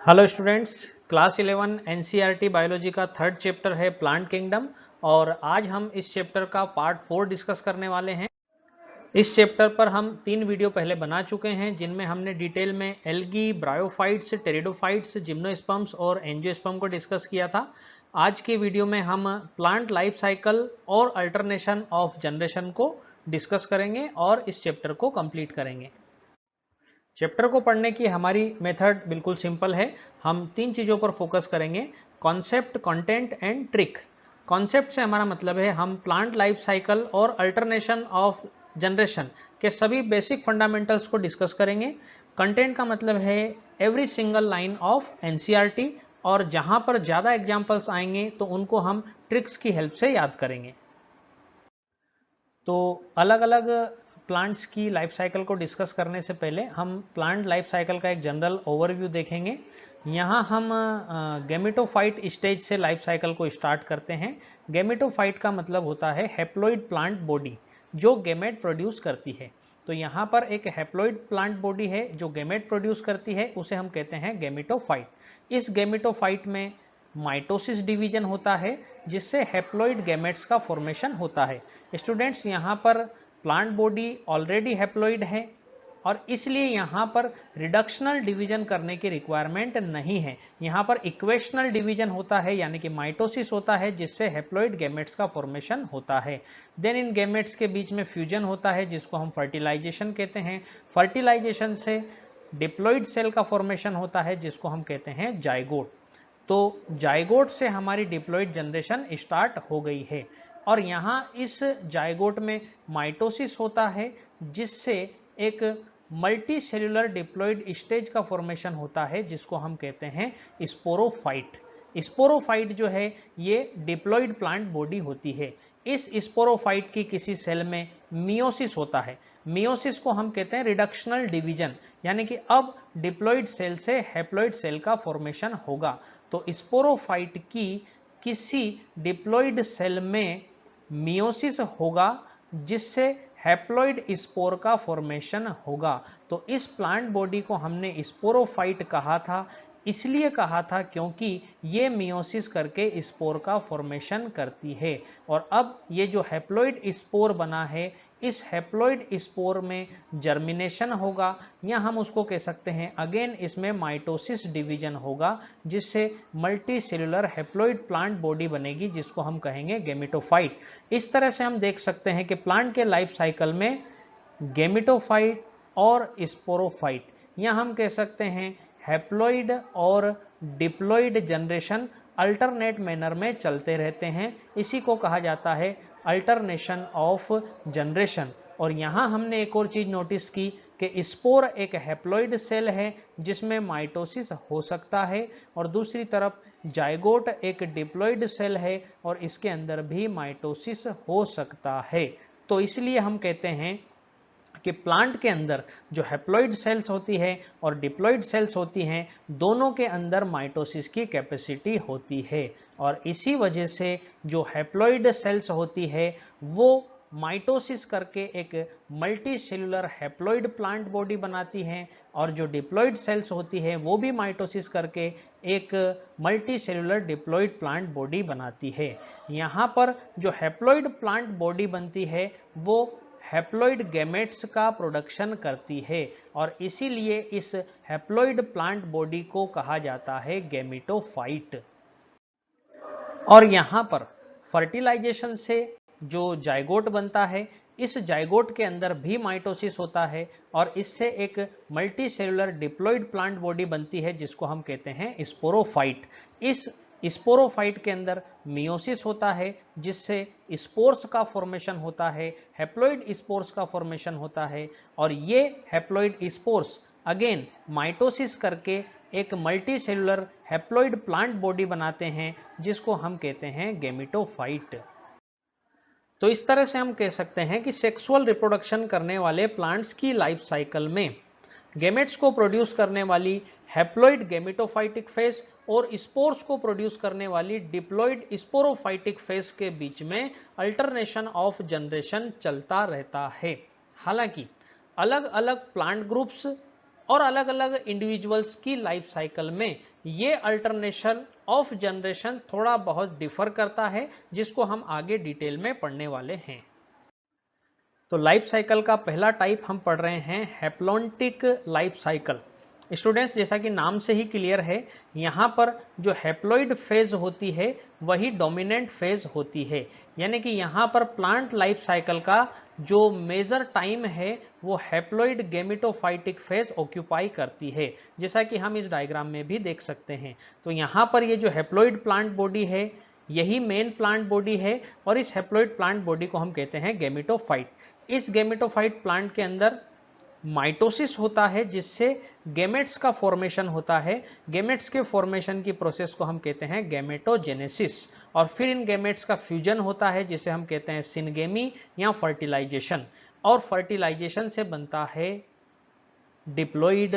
Hello students, class 11 NCERT biology का third chapter है plant kingdom. और आज हम इस चैप्टर का पार्ट 4 डिस्कस करने वाले हैं। इस चैप्टर पर हम 3 वीडियो पहले बना चुके हैं जिनमें हमने डिटेल में एल्गी, ब्रायोफाइट्स, टेरिडोफाइट्स, जिम्नोस्पर्म्स और एंजियोस्पर्म को डिस्कस किया था। आज के वीडियो में हम प्लांट लाइफ साइकिल और अल्टरनेशन ऑफ जनरेशन को डिस्कस करेंगे और इस चैप्टर को कंप्लीट करेंगे। चैप्टर को पढ़ने की हमारी मेथड बिल्कुल सिंपल है। हम 3 चीज़ों पर फोकस करेंगे: concept, content and trick. Concept से हमारा मतलब है हम प्लांट लाइफ साइकिल और अल्टरनेशन ऑफ जनरेशन के सभी बेसिक फंडामेंटल्स को डिस्कस करेंगे। कंटेंट का मतलब है every single line of NCERT, और जहां पर ज़्यादा एग्जाम्पल्स आएंगे तो उनको हम ट्रिक्स की हेल्प से याद करेंगे। तो अलग अलग प्लांट्स की लाइफ साइकिल को डिस्कस करने से पहले हम प्लांट लाइफ साइकिल का एक जनरल ओवरव्यू देखेंगे। यहाँ हम गैमेटोफाइट स्टेज से लाइफ साइकिल को स्टार्ट करते हैं। गैमेटोफाइट का मतलब होता है हैप्लॉइड प्लांट बॉडी जो गैमेट प्रोड्यूस करती है। तो यहाँ पर एक हैप्लॉइड प्लांट बॉडी है जो गैमेट प्रोड्यूस करती है, उसे हम कहते हैं गैमेटोफाइट। इस गैमेटोफाइट में माइटोसिस डिवीजन होता है जिससे हैप्लॉइड गैमेट्स का फॉर्मेशन होता है। स्टूडेंट्स, यहाँ पर प्लांट बॉडी ऑलरेडी हैप्लॉइड है और इसलिए यहाँ पर रिडक्शनल डिवीजन करने की रिक्वायरमेंट नहीं है। यहाँ पर इक्वेशनल डिवीजन होता है, यानी कि माइटोसिस होता है जिससे हैप्लॉइड गैमेट्स का फॉर्मेशन होता है। देन इन गैमेट्स के बीच में फ्यूजन होता है जिसको हम फर्टिलाइजेशन कहते हैं। फर्टिलाइजेशन से डिप्लॉइड सेल का फॉर्मेशन होता है जिसको हम कहते हैं जाइगोट। तो जाइगोट से हमारी डिप्लॉइड जनरेशन स्टार्ट हो गई है और यहाँ इस जाइगोट में माइटोसिस होता है जिससे एक मल्टी सेल्यूलर डिप्लॉइड स्टेज का फॉर्मेशन होता है जिसको हम कहते हैं स्पोरोफाइट। स्पोरोफाइट जो है ये डिप्लॉइड प्लांट बॉडी होती है। इस स्पोरोफाइट की किसी सेल में मियोसिस होता है। मियोसिस को हम कहते हैं रिडक्शनल डिवीजन, यानी कि अब डिप्लॉइड सेल से हैप्लॉइड सेल का फॉर्मेशन होगा। तो स्पोरोफाइट की किसी डिप्लॉइड सेल में मियोसिस होगा जिससे हैप्लॉइड स्पोर का फॉर्मेशन होगा। तो इस प्लांट बॉडी को हमने स्पोरोफाइट कहा था, इसलिए कहा था क्योंकि ये मियोसिस करके स्पोर का फॉर्मेशन करती है। और अब ये जो हैप्लॉइड स्पोर बना है, इस हैप्लॉइड स्पोर में जर्मिनेशन होगा या हम उसको कह सकते हैं अगेन इसमें माइटोसिस डिवीजन होगा जिससे multi cellular haploid plant body बनेगी जिसको हम कहेंगे गैमेटोफाइट। इस तरह से हम देख सकते हैं कि प्लांट के लाइफ साइकिल में गैमेटोफाइट और स्पोरोफाइट, या हम कह सकते हैं हैप्लॉइड और डिप्लॉइड जनरेशन अल्टरनेट मैनर में चलते रहते हैं। इसी को कहा जाता है अल्टरनेशन ऑफ जनरेशन। और यहाँ हमने एक और चीज नोटिस की कि स्पोर एक हैप्लॉइड सेल है जिसमें माइटोसिस हो सकता है, और दूसरी तरफ जाइगोट एक डिप्लॉइड सेल है और इसके अंदर भी माइटोसिस हो सकता है। तो इसलिए हम कहते हैं कि प्लांट के अंदर जो हैप्लॉइड सेल्स होती है और डिप्लॉइड सेल्स होती हैं, दोनों के अंदर माइटोसिस की कैपेसिटी होती है। और इसी वजह से जो हैप्लॉइड सेल्स होती है वो माइटोसिस करके एक multi cellular haploid plant body बनाती हैं, और जो डिप्लॉइड सेल्स होती है वो भी माइटोसिस करके एक multi cellular diploid plant body बनाती है। यहाँ पर जो हैप्लॉइड प्लांट बॉडी बनती है वो हैप्लॉइड गैमेट्स का प्रोडक्शन करती है, और इसीलिए इस हैप्लॉइड प्लांट बॉडी को कहा जाता है गैमेटोफाइट। और यहाँ पर फर्टिलाइजेशन से जो जाइगोट बनता है, इस जाइगोट के अंदर भी माइटोसिस होता है और इससे एक multi cellular diploid plant body बनती है जिसको हम कहते हैं स्पोरोफाइट। इस स्पोरोफाइट के अंदर मियोसिस होता है जिससे स्पोर्स का फॉर्मेशन होता है, हैप्लॉइड स्पोर्स का फॉर्मेशन होता है, और ये हैप्लॉइड स्पोर्स अगेन माइटोसिस करके एक multi cellular haploid plant body बनाते हैं जिसको हम कहते हैं गैमेटोफाइट। तो इस तरह से हम कह सकते हैं कि सेक्सुअल रिप्रोडक्शन करने वाले प्लांट्स की लाइफ साइकिल में गैमेट्स को प्रोड्यूस करने वाली हैप्लॉइड गैमेटोफाइटिक फेज और स्पोर्स को प्रोड्यूस करने वाली डिप्लॉइड स्पोरोफाइटिक फेज के बीच में अल्टरनेशन ऑफ जनरेशन चलता रहता है। हालांकि अलग अलग प्लांट ग्रुप्स और अलग अलग इंडिविजुअल्स की लाइफ साइकिल में ये अल्टरनेशन ऑफ जनरेशन थोड़ा बहुत डिफर करता है, जिसको हम आगे डिटेल में पढ़ने वाले हैं। तो लाइफ साइकिल का पहला टाइप हम पढ़ रहे हैं हैप्लॉन्टिक लाइफ साइकिल। स्टूडेंट्स, जैसा कि नाम से ही क्लियर है, यहाँ पर जो हैप्लॉइड फेज होती है वही डोमिनेंट फेज होती है, यानी कि यहाँ पर प्लांट लाइफ साइकिल का जो मेजर टाइम है वो हैप्लॉइड गैमेटोफाइटिक फेज ऑक्यूपाई करती है, जैसा कि हम इस डायग्राम में भी देख सकते हैं। तो यहाँ पर ये जो हैप्लॉइड प्लांट बॉडी है यही मेन प्लांट बॉडी है, और इस हैप्लॉइड प्लांट बॉडी को हम कहते हैं गैमेटोफाइट। इस गैमेटोफाइट प्लांट के अंदर माइटोसिस होता है, जिससे गैमेट्स का फॉर्मेशन होता है। गैमेट्स के फॉर्मेशन की प्रोसेस को हम कहते हैं गैमेटोजेनेसिस, और फिर इन गैमेट्स का फ्यूजन होता है जिसे हम कहते हैं सिनगेमी या फर्टिलाइजेशन, और फर्टिलाइजेशन से बनता है डिप्लॉइड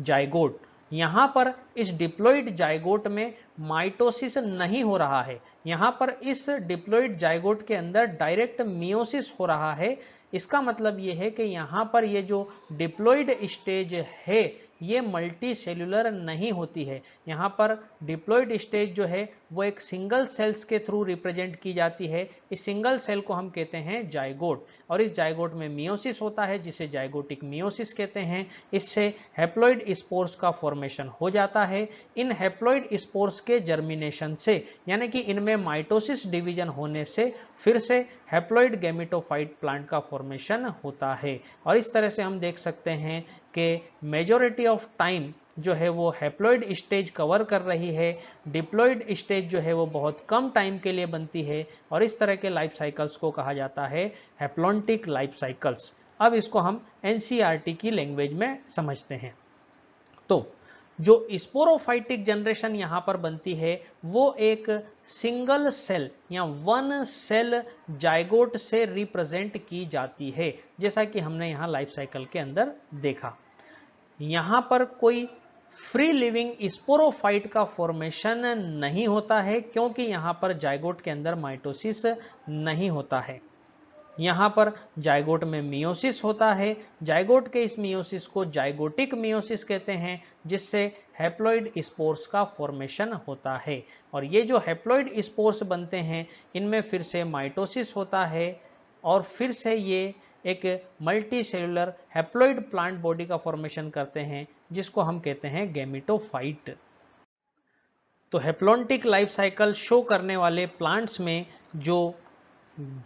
जाइगोट। यहां पर इस डिप्लॉइड जाइगोट में माइटोसिस नहीं हो रहा है, यहां पर इस डिप्लॉइड जाइगोट के अंदर डायरेक्ट मियोसिस हो रहा है। इसका मतलब यह है कि यहां पर ये जो डिप्लॉइड स्टेज है ये मल्टी सेल्यूलर नहीं होती है। यहाँ पर डिप्लॉइड स्टेज जो है वो एक सिंगल सेल्स के थ्रू रिप्रेजेंट की जाती है। इस सिंगल सेल को हम कहते हैं जाइगोट, और इस जाइगोट में मियोसिस होता है जिसे जाइगोटिक मियोसिस कहते हैं। इससे हैप्लॉइड स्पोर्स का फॉर्मेशन हो जाता है। इन हैप्लॉइड स्पोर्स के जर्मिनेशन से, यानी कि इनमें माइटोसिस डिवीजन होने से फिर से हैप्लॉइड गैमेटोफाइट प्लांट का फॉर्मेशन होता है। और इस तरह से हम देख सकते हैं कि मेजॉरिटी ऑफ टाइम जो है वो हैप्लॉइड स्टेज कवर कर रही है, डिप्लॉइड स्टेज जो है वो बहुत कम टाइम के लिए बनती है, और इस तरह के लाइफ साइकिल्स को कहा जाता है हैप्लॉन्टिक लाइफ साइकिल्स। अब इसको हम एनसीईआरटी की लैंग्वेज में समझते हैं। तो जो स्पोरोफाइटिक जनरेशन यहाँ पर बनती है वो एक सिंगल सेल या वन सेल जाइगोट से रिप्रेजेंट की जाती है, जैसा कि हमने यहाँ लाइफ साइकिल के अंदर देखा। यहाँ पर कोई फ्री लिविंग स्पोरोफाइट का फॉर्मेशन नहीं होता है, क्योंकि यहाँ पर जाइगोट के अंदर माइटोसिस नहीं होता है। यहाँ पर जाइगोट में मियोसिस होता है। जाइगोट के इस मियोसिस को जाइगोटिक मियोसिस कहते हैं, जिससे हैप्लॉइड स्पोर्स का फॉर्मेशन होता है। और ये जो हैप्लॉइड स्पोर्स बनते हैं इनमें फिर से माइटोसिस होता है, और फिर से ये एक multi cellular haploid plant body का फॉर्मेशन करते हैं, जिसको हम कहते हैं गैमेटोफाइट। तो हैप्लॉन्टिक लाइफ साइकिल शो करने वाले प्लांट्स में जो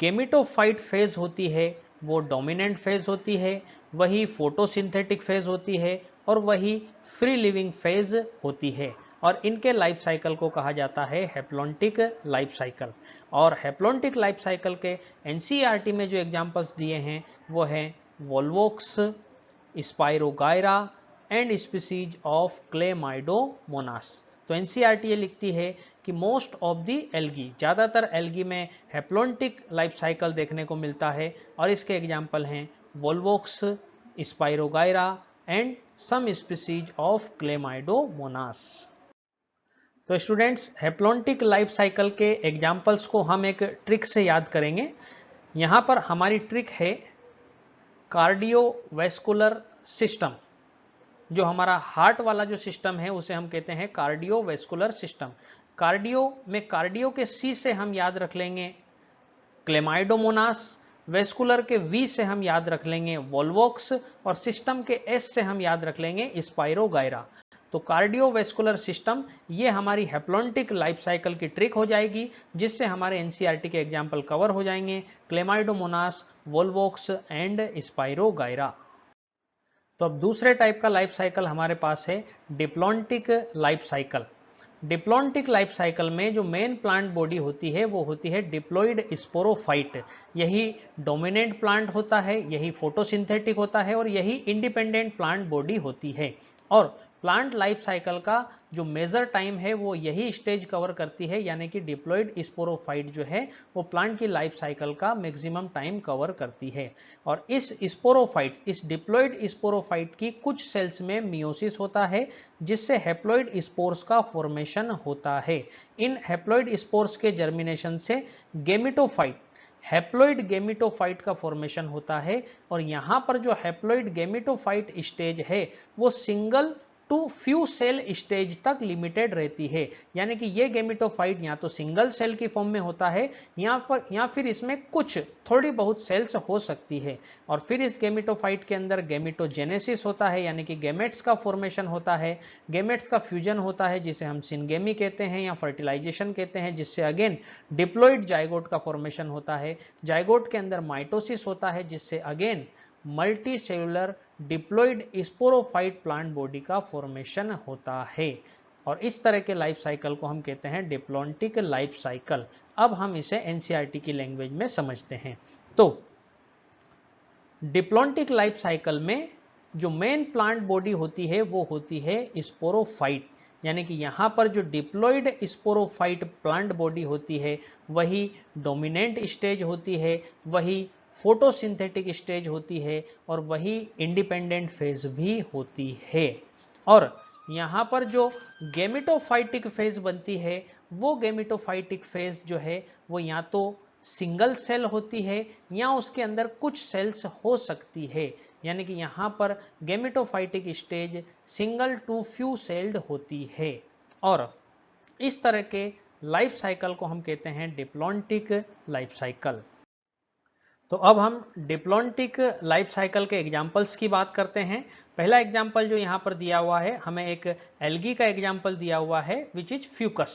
गैमेटोफाइट फेज होती है वो डोमिनेंट फेज होती है, वही फोटोसिंथेटिक फेज होती है, और वही फ्री लिविंग फेज होती है। और इनके लाइफ साइकिल को कहा जाता है हैप्लॉन्टिक लाइफ साइकिल। और हैप्लॉन्टिक लाइफ साइकिल के एनसीईआरटी में जो एग्जांपल्स दिए हैं वो हैं Volvox, Spirogyra and species of Chlamydomonas. तो एनसीईआरटी ये लिखती है कि मोस्ट ऑफ दी एल्गी, ज़्यादातर एल्गी में हैप्लॉन्टिक लाइफ साइकिल देखने को मिलता है, और इसके एग्जाम्पल हैं Volvox, Spirogyra and some species of Chlamydomonas. तो स्टूडेंट्स, हैप्लॉन्टिक लाइफ साइकिल के एग्जाम्पल्स को हम एक ट्रिक से याद करेंगे। यहाँ पर हमारी ट्रिक है कार्डियोवैस्कुलर सिस्टम। जो हमारा हार्ट वाला जो सिस्टम है उसे हम कहते हैं कार्डियोवैस्कुलर सिस्टम। कार्डियो में कार्डियो के सी से हम याद रख लेंगे क्लेमाइडोमोनास, वेस्कुलर के वी से हम याद रख लेंगे वोल्वोक्स, और सिस्टम के एस से हम याद रख लेंगे स्पाइरोगायरा। तो कार्डियोवैस्कुलर सिस्टम ये हमारी हैप्लॉन्टिक लाइफ साइकिल की ट्रिक हो जाएगी, जिससे हमारे एनसीईआरटी के एग्जाम्पल कवर हो जाएंगे क्लेमाइडोमोनास, वोल्वोक्स एंड स्पाइरोगायरा। तो अब दूसरे टाइप का लाइफ साइकिल हमारे पास है diplontic life cycle. Diplontic life cycle में जो मेन प्लांट बॉडी होती है वो होती है डिप्लॉइड स्पोरोफाइट। यही डोमिनेंट प्लांट होता है, यही फोटोसिंथेटिक होता है, और यही इंडिपेंडेंट प्लांट बॉडी होती है। और प्लांट लाइफ साइकिल का जो मेजर टाइम है वो यही स्टेज कवर करती है, यानी कि डिप्लॉइड स्पोरोफाइट जो है वो प्लांट की लाइफ साइकिल का मैक्सिमम टाइम कवर करती है। और इस स्पोरोफाइट, इस डिप्लॉइड स्पोरोफाइट की कुछ सेल्स में मियोसिस होता है, जिससे हैप्लॉइड स्पोर्स का फॉर्मेशन होता है। इन हैप्लॉइड स्पोर्स के जर्मिनेशन से गेमेटोफाइट, हैप्लॉइड गैमेटोफाइट का फॉर्मेशन होता है। और यहाँ पर जो हैप्लॉइड गैमेटोफाइट स्टेज है वो single to few cell stage तक लिमिटेड रहती है, यानी कि ये गैमेटोफाइट या तो सिंगल सेल की फॉर्म में होता है या फिर इसमें कुछ थोड़ी बहुत सेल्स हो सकती है। और फिर इस गैमेटोफाइट के अंदर गैमेटोजेनेसिस होता है, यानी कि गैमेट्स का फॉर्मेशन होता है, गैमेट्स का फ्यूजन होता है जिसे हम सिनगेमी कहते हैं या फर्टिलाइजेशन कहते हैं, जिससे अगेन डिप्लॉइड जाइगोट का फॉर्मेशन होता है। जाइगोट के अंदर माइटोसिस होता है जिससे again multi cellular diploid sporophyte plant body का फॉर्मेशन होता है। और इस तरह के लाइफ साइकिल को हम कहते हैं डिप्लॉन्टिक लाइफ साइकिल। अब हम इसे एनसीईआरटी की लैंग्वेज में समझते हैं। तो डिप्लॉन्टिक लाइफ साइकिल में जो मेन प्लांट बॉडी होती है वो होती है स्पोरोफाइट, यानी कि यहाँ पर जो डिप्लॉइड स्पोरोफाइट प्लांट बॉडी होती है वही डोमिनेंट स्टेज होती है, वही फोटोसिंथेटिक स्टेज होती है और वही इंडिपेंडेंट फेज भी होती है। और यहाँ पर जो गैमेटोफाइटिक फेज बनती है वो गैमेटोफाइटिक फेज जो है वो या तो सिंगल सेल होती है या उसके अंदर कुछ सेल्स हो सकती है, यानी कि यहाँ पर gametophytic stage single to few celled होती है। और इस तरह के लाइफ साइकिल को हम कहते हैं डिप्लॉन्टिक लाइफ साइकिल। तो अब हम डिप्लॉन्टिक लाइफ साइकिल के एग्जाम्पल्स की बात करते हैं। पहला एग्जाम्पल जो यहाँ पर दिया हुआ है, हमें एक एल्गी का एग्जाम्पल दिया हुआ है विच इज फ्यूकस।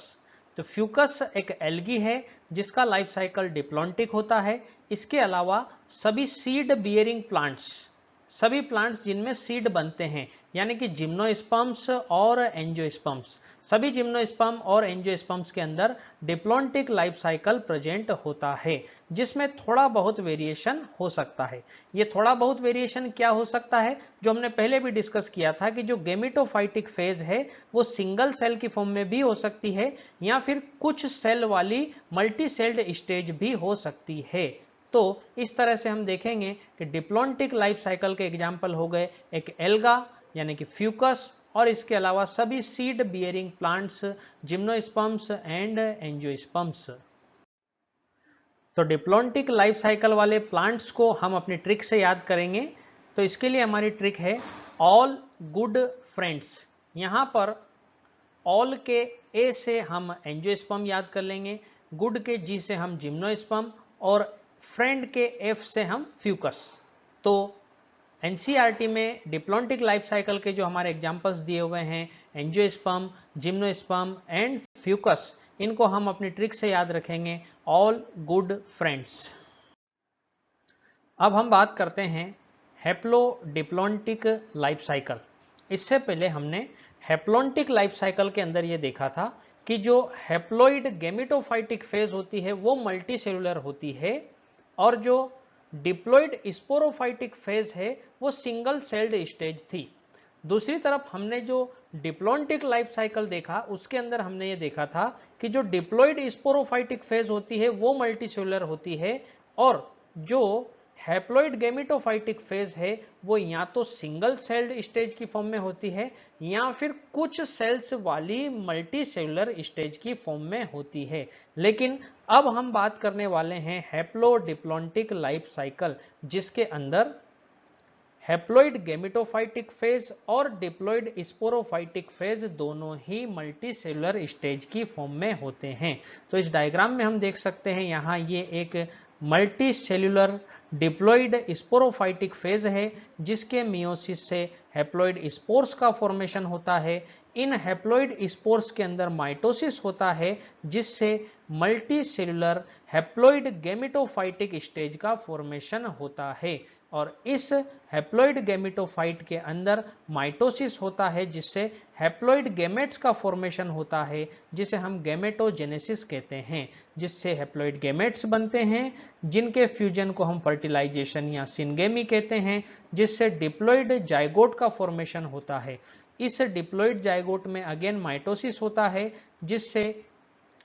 तो फ्यूकस एक एल्गी है जिसका लाइफ साइकिल डिप्लॉन्टिक होता है। इसके अलावा सभी सीड बियरिंग प्लांट्स, सभी प्लांट्स जिनमें सीड बनते हैं, यानी कि जिम्नोस्पर्म्स और एंजियोस्पर्म्स, सभी जिम्नोस्पर्म और एंजियोस्पर्म्स के अंदर डिप्लॉन्टिक लाइफ साइकिल प्रेजेंट होता है, जिसमें थोड़ा बहुत वेरिएशन हो सकता है। ये थोड़ा बहुत वेरिएशन क्या हो सकता है, जो हमने पहले भी डिस्कस किया था कि जो गैमेटोफाइटिक फेज है वो सिंगल सेल की फॉर्म में भी हो सकती है या फिर कुछ सेल वाली मल्टी सेल्ड स्टेज भी हो सकती है। तो इस तरह से हम देखेंगे कि डिप्लॉन्टिक लाइफ साइकिल के एग्जाम्पल हो गए एक एल्गा यानी कि फ्यूकस, और इसके अलावा सभी seed bearing plants, gymnosperms and angiosperms. तो डिप्लॉन्टिक लाइफ साइकिल वाले प्लांट्स को हम अपनी ट्रिक से याद करेंगे। तो इसके लिए हमारी ट्रिक है ऑल गुड फ्रेंड्स। यहाँ पर ऑल के ए से हम एंजियोस्पर्म याद कर लेंगे, गुड के जी से हम जिम्नोस्पर्म और फ्रेंड के एफ से हम फ्यूकस। तो एनसीईआरटी में डिप्लॉन्टिक लाइफ साइकिल के जो हमारे एग्जांपल्स दिए हुए हैं एंजियोस्पर्म, जिम्नोस्पर्म एंड फ्यूकस, इनको हम अपनी ट्रिक से याद रखेंगे ऑल गुड फ्रेंड्स। अब हम बात करते हैं हैप्लोडिप्लॉन्टिक लाइफ साइकिल। इससे पहले हमने हैप्लॉन्टिक लाइफ साइकिल के अंदर ये देखा था कि जो हैप्लॉइड गैमेटोफाइटिक फेज होती है वो मल्टी सेलुलर होती है और जो डिप्लॉइड स्पोरोफाइटिक फेज है वो सिंगल सेल्ड स्टेज थी। दूसरी तरफ हमने जो डिप्लॉन्टिक लाइफ साइकिल देखा उसके अंदर हमने ये देखा था कि जो डिप्लॉइड स्पोरोफाइटिक फेज होती है वो मल्टीसेलुलर होती है और जो हैप्लॉइड गैमेटोफाइटिक फेज है वो या तो सिंगल सेल्ड स्टेज की फॉर्म में होती है या फिर कुछ सेल्स वाली मल्टी सेलुलर स्टेज की फॉर्म में होती है। लेकिन अब हम बात करने वाले हैं हैप्लोडिप्लॉन्टिक लाइफ साइकिल, जिसके अंदर हैप्लॉइड गैमेटोफाइटिक फेज और डिप्लॉइड स्पोरोफाइटिक फेज दोनों ही मल्टी सेलुलर स्टेज की फॉर्म में होते हैं। तो इस डायग्राम में हम देख सकते हैं यहाँ ये एक multi cellular diploid sporophytic phase है जिसके मियोसिस से हैप्लॉइड स्पोर्स का फॉर्मेशन होता है। इन हैप्लॉइड स्पोर्स के अंदर माइटोसिस होता है जिससे multi cellular haploid gametophytic stage का फॉर्मेशन होता है और इस हैप्लॉइड गैमेटोफाइट के अंदर माइटोसिस होता है जिससे हैप्लॉइड गैमेट्स का फॉर्मेशन होता है जिसे हम गैमेटोजेनेसिस कहते हैं, जिससे हैप्लॉइड गैमेट्स बनते हैं जिनके फ्यूजन को हम फर्टिलाइजेशन या सिनगेमी कहते हैं, जिससे डिप्लॉइड जाइगोट का फॉर्मेशन होता है। इस डिप्लॉइड जाइगोट में अगेन माइटोसिस होता है जिससे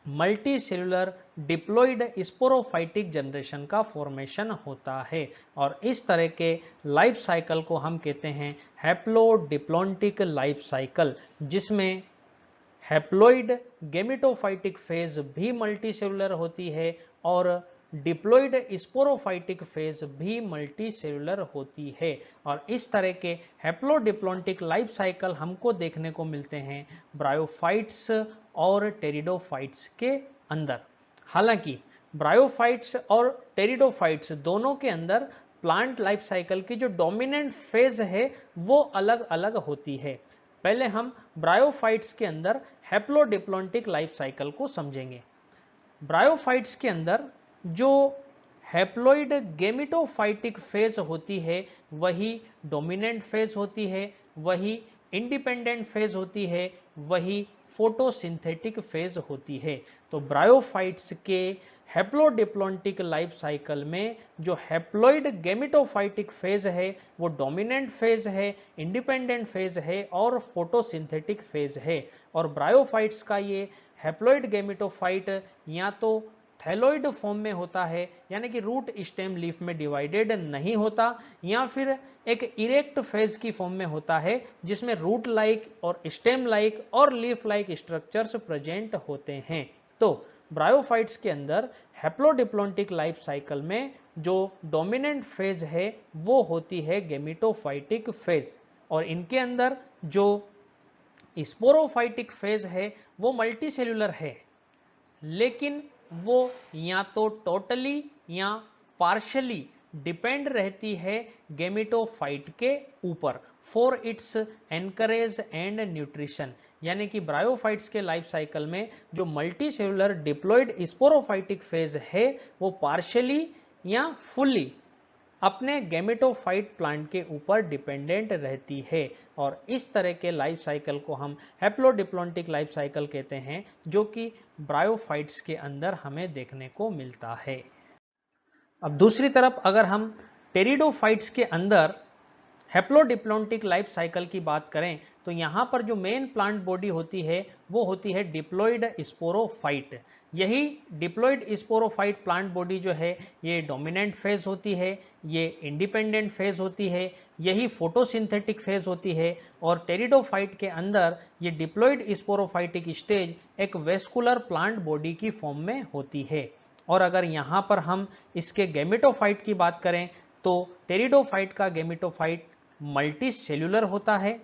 multi cellular diploid sporophytic generation का फॉर्मेशन होता है और इस तरह के लाइफ साइकिल को हम कहते हैं हैप्लोडिप्लॉन्टिक लाइफ साइकिल, जिसमें हैप्लॉइड गैमेटोफाइटिक फेज भी मल्टी सेलुलर होती है और डिप्लॉइड स्पोरोफाइटिक फेज भी मल्टी सेलुलर होती है। और इस तरह के हैप्लोडिप्लॉन्टिक लाइफ साइकिल हमको देखने को मिलते हैं ब्रायोफाइट्स और टेरिडोफाइट्स के अंदर। हालांकि ब्रायोफाइट्स और टेरिडोफाइट्स दोनों के अंदर प्लांट लाइफ साइकिल की जो डोमिनेंट फेज है वो अलग अलग होती है। पहले हम ब्रायोफाइट्स के अंदर हैप्लोडिप्लॉन्टिक लाइफ साइकिल को समझेंगे। ब्रायोफाइट्स के अंदर जो हैप्लॉइड गेमिटोफाइटिक फेज होती है वही डोमिनेंट फेज होती है, वही इंडिपेंडेंट फेज होती है, वही फोटोसिंथेटिक फेज होती है। तो ब्रायोफाइट्स के हैप्लोडिप्लॉन्टिक लाइफ साइकिल में जो हैप्लॉइड गेमिटोफाइटिक फेज है वो डोमिनेंट फेज है, इंडिपेंडेंट फेज है और फोटोसिंथेटिक फेज है। और ब्रायोफाइट्स का ये हैप्लॉइड गेमिटोफाइट या तो थैलोइड फॉर्म में होता है, यानी कि रूट स्टेम लीफ में डिवाइडेड नहीं होता, या फिर एक इरेक्ट फेज की फॉर्म में होता है जिसमें रूट लाइक और स्टेम लाइक और लीफ लाइक स्ट्रक्चर्स प्रेजेंट होते हैं। तो ब्रायोफाइट्स के अंदर हैप्लोडिप्लॉन्टिक लाइफ साइकिल में जो डोमिनेंट फेज है वो होती है गेमिटोफाइटिक फेज, और इनके अंदर जो स्पोरोफाइटिक फेज है वो मल्टीसेल्यूलर है, लेकिन वो या तो टोटली या पार्शली डिपेंड रहती है गेमिटोफाइट के ऊपर for its encourage and nutrition. यानी कि ब्रायोफाइट्स के लाइफ साइकिल में जो multi cellular diploid sporophytic phase है वो पार्शली या फुल्ली अपने गेमेटोफाइट प्लांट के ऊपर डिपेंडेंट रहती है। और इस तरह के लाइफ साइकिल को हम हैप्लोडिप्लॉन्टिक लाइफ साइकिल कहते हैं, जो कि ब्रायोफाइट्स के अंदर हमें देखने को मिलता है। अब दूसरी तरफ अगर हम टेरिडोफाइट्स के अंदर हैप्लोडिप्लॉन्टिक लाइफ साइकिल की बात करें तो यहाँ पर जो मेन प्लांट बॉडी होती है वो होती है डिप्लॉइड स्पोरोफाइट। यही डिप्लॉइड स्पोरोफाइट प्लांट बॉडी जो है ये डोमिनेंट फेज होती है, ये इंडिपेंडेंट फेज होती है, यही फोटोसिंथेटिक फेज होती है। और टेरिडोफाइट के अंदर ये डिप्लॉइड स्पोरोफाइटिक स्टेज एक वेस्कुलर प्लांट बॉडी की फॉर्म में होती है। और अगर यहाँ पर हम इसके गेमेटोफाइट की बात करें तो टेरिडोफाइट का गेमेटोफाइट मल्टी सेल्यूलर होता है,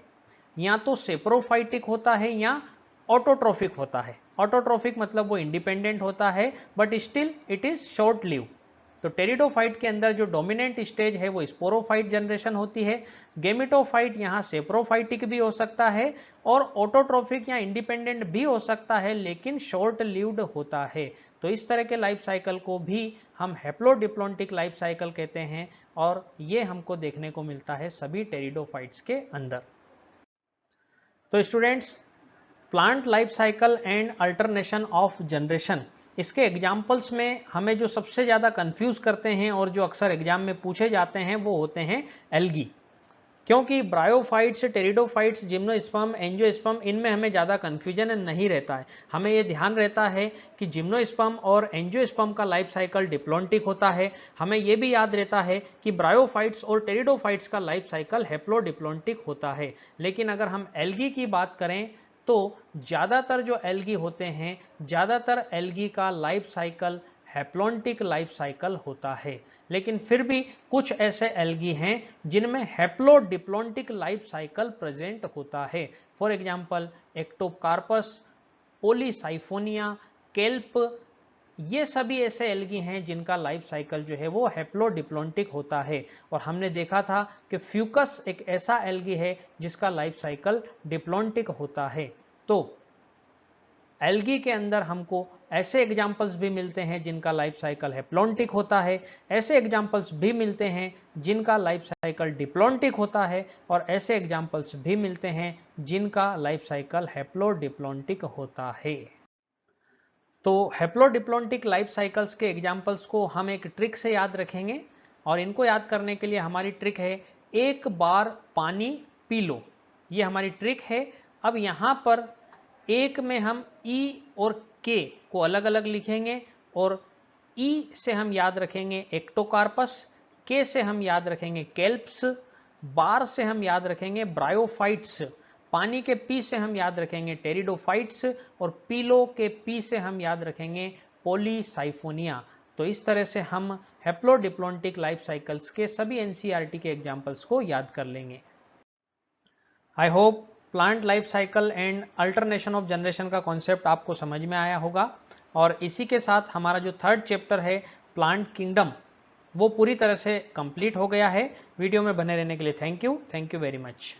या तो सेप्रोफाइटिक होता है या ऑटोट्रोफिक होता है। ऑटोट्रोफिक मतलब वो इंडिपेंडेंट होता है but still it is short live. तो टेरिडोफाइट के अंदर जो डोमिनेंट स्टेज है वो स्पोरोफाइट जनरेशन होती है। गेमेटोफाइट यहाँ सेप्रोफाइटिक भी हो सकता है और ऑटोट्रोफिक या इंडिपेंडेंट भी हो सकता है, लेकिन शॉर्ट लिव्ड होता है। तो इस तरह के लाइफ साइकिल को भी हम हैप्लोडिप्लॉन्टिक लाइफ साइकिल कहते हैं, और ये हमको देखने को मिलता है सभी टेरिडोफाइट्स के अंदर। तो students, plant life cycle and alternation of generation, इसके एग्जाम्पल्स में हमें जो सबसे ज़्यादा कंफ्यूज करते हैं और जो अक्सर एग्जाम में पूछे जाते हैं वो होते हैं एल्गी। क्योंकि ब्रायोफाइट्स, टेरिडोफाइट्स, जिम्नोस्पर्म, एंजियोस्पर्म, इनमें हमें ज़्यादा कन्फ्यूजन नहीं रहता है। हमें ये ध्यान रहता है कि जिम्नोस्पर्म और एंजियोस्पर्म का लाइफ साइकिल डिप्लॉन्टिक होता है। हमें ये भी याद रहता है कि ब्रायोफाइट्स और टेरिडोफाइट्स का लाइफ साइकिल हैप्लोडिप्लॉन्टिक होता है। लेकिन अगर हम एल्गी की बात करें तो ज़्यादातर जो एल्गी होते हैं, ज़्यादातर एल्गी का life cycle haplontic life cycle होता है। लेकिन फिर भी कुछ ऐसे एल्गी हैं जिनमें हैप्लोडिप्लॉन्टिक लाइफ साइकिल प्रेजेंट होता है। For example Ectocarpus, Polysiphonia, kelp, ये सभी ऐसे एल्गी हैं जिनका लाइफ साइकिल जो है वो हैप्लोडिप्लॉन्टिक होता है। और हमने देखा था कि फ्यूकस एक ऐसा एल्गी है जिसका लाइफ साइकिल डिप्लॉन्टिक होता है। तो एल्गी के अंदर हमको ऐसे एग्जाम्पल्स भी मिलते हैं जिनका लाइफ साइकिल हैप्लॉन्टिक होता है, ऐसे एग्जाम्पल्स भी मिलते हैं जिनका लाइफ साइकिल डिप्लॉन्टिक होता है, और ऐसे एग्जाम्पल्स भी मिलते हैं जिनका लाइफ साइकिल हैप्लोडिप्लॉन्टिक होता है। तो हैप्लोडिप्लॉन्टिक लाइफ साइकिल्स के एग्जाम्पल्स को हम एक ट्रिक से याद रखेंगे, और इनको याद करने के लिए हमारी ट्रिक है एक बार पानी पी लो। ये हमारी ट्रिक है। अब यहाँ पर एक में हम ई और के को अलग अलग लिखेंगे, और ई से हम याद रखेंगे एक्टोकार्पस, के से हम याद रखेंगे केल्प्स, बार से हम याद रखेंगे ब्रायोफाइट्स, पानी के पी से हम याद रखेंगे टेरिडोफाइट्स, और पीलो के पी से हम याद रखेंगे पॉलीसाइफोनिया। तो इस तरह से हम हैप्लोडिप्लॉन्टिक लाइफ साइकिल्स के सभी एनसीईआरटी के एग्जाम्पल्स को याद कर लेंगे। I hope plant life cycle and alternation of generation का कॉन्सेप्ट आपको समझ में आया होगा, और इसी के साथ हमारा जो थर्ड चैप्टर है प्लांट किंगडम वो पूरी तरह से कंप्लीट हो गया है। वीडियो में बने रहने के लिए थैंक यू वेरी मच।